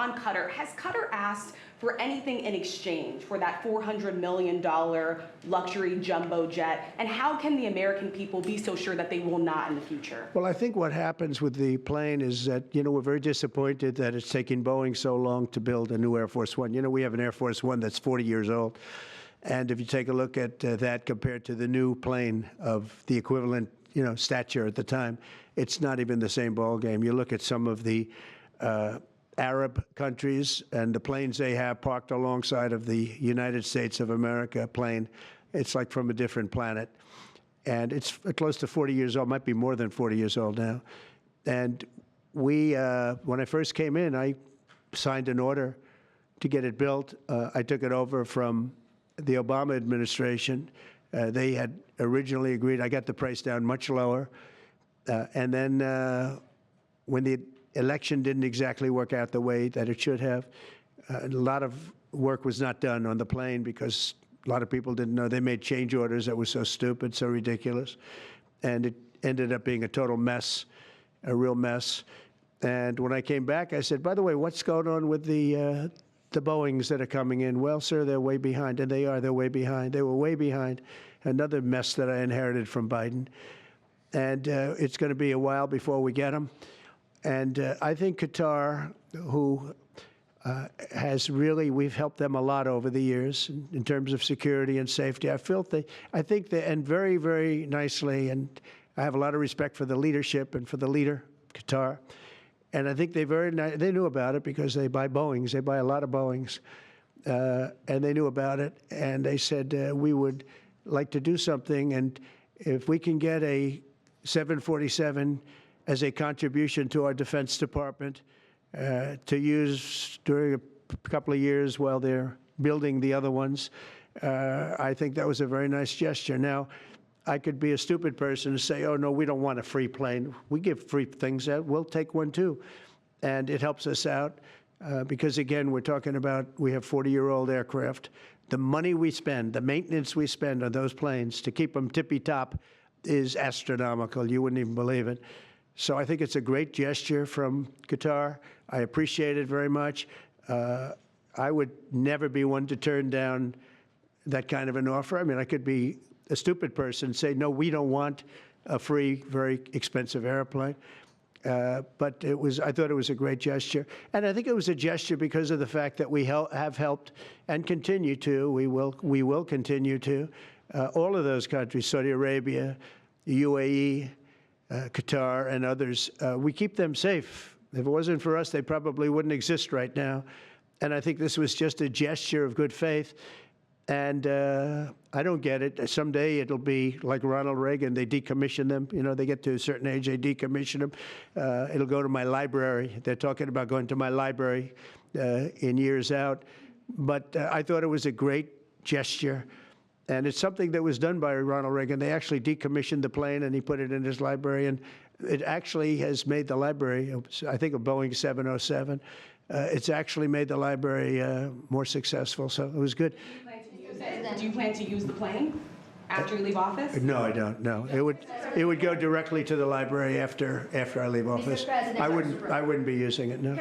on Qatar, has Qatar asked for anything in exchange for that $400 million luxury jumbo jet? And how can the American people be so sure that they will not in the future? Well, I think what happens with the plane is that, we're very disappointed that it's taking Boeing so long to build a new Air Force One. We have an Air Force One that's 40 years old. And if you take a look at that compared to the new plane of the equivalent, stature at the time, it's not even the same ballgame. You look at some of the Arab countries and the planes they have parked alongside of the United States of America plane, it's like from a different planet. And it's close to 40 years old, might be more than 40 years old now. And we, when I first came in, I signed an order to get it built. I took it over from the Obama administration. They had originally agreed. I got the price down much lower. And then when the election didn't exactly work out the way that it should have, a lot of work was not done on the plane because a lot of people didn't know. They made change orders that were so stupid, so ridiculous. And it ended up being a total mess, a real mess. And when I came back, I said, by the way, what's going on with the Boeings that are coming in? Well, sir, they're way behind. And they are. They're way behind. They were way behind. Another mess that I inherited from Biden. And it's going to be a while before we get them. And I think Qatar, who has really, we've helped them a lot over the years in terms of security and safety. I think they, and very, very nicely, and I have a lot of respect for the leadership and for the leader, Qatar. And I think they knew about it because they buy Boeings. They buy a lot of Boeings. And they knew about it. And they said, we would like to do something. And if we can get a 747 as a contribution to our Defense Department to use during a couple of years while they're building the other ones, I think that was a very nice gesture. Now, I could be a stupid person and say, oh, no, we don't want a free plane. We give free things out. We'll take one, too. And it helps us out because, again, we're talking about we have 40-year-old aircraft. The money we spend, the maintenance we spend on those planes to keep them tippy-top is astronomical. You wouldn't even believe it. So I think it's a great gesture from Qatar. I appreciate it very much. I would never be one to turn down that kind of an offer. I mean, I could be a stupid person and say, no, we don't want a free, very expensive airplane. But I thought it was a great gesture. And I think it was a gesture because of the fact that we have helped and continue to, we will continue to, all of those countries, Saudi Arabia, UAE, Qatar, and others. We keep them safe. If it wasn't for us, they probably wouldn't exist right now. And I think this was just a gesture of good faith. And I don't get it. Someday it'll be like Ronald Reagan. They decommission them. They get to a certain age, they decommission them. It'll go to my library. They're talking about going to my library in years out. But I thought it was a great gesture. And it's something that was done by Ronald Reagan. They actually decommissioned the plane, and he put it in his library. And it actually has made the library, I think, a Boeing 707. It's actually made the library more successful. So it was good. Do you plan to use the plane after you leave office? No, I don't. No, it would go directly to the library after I leave office. I wouldn't be using it. No.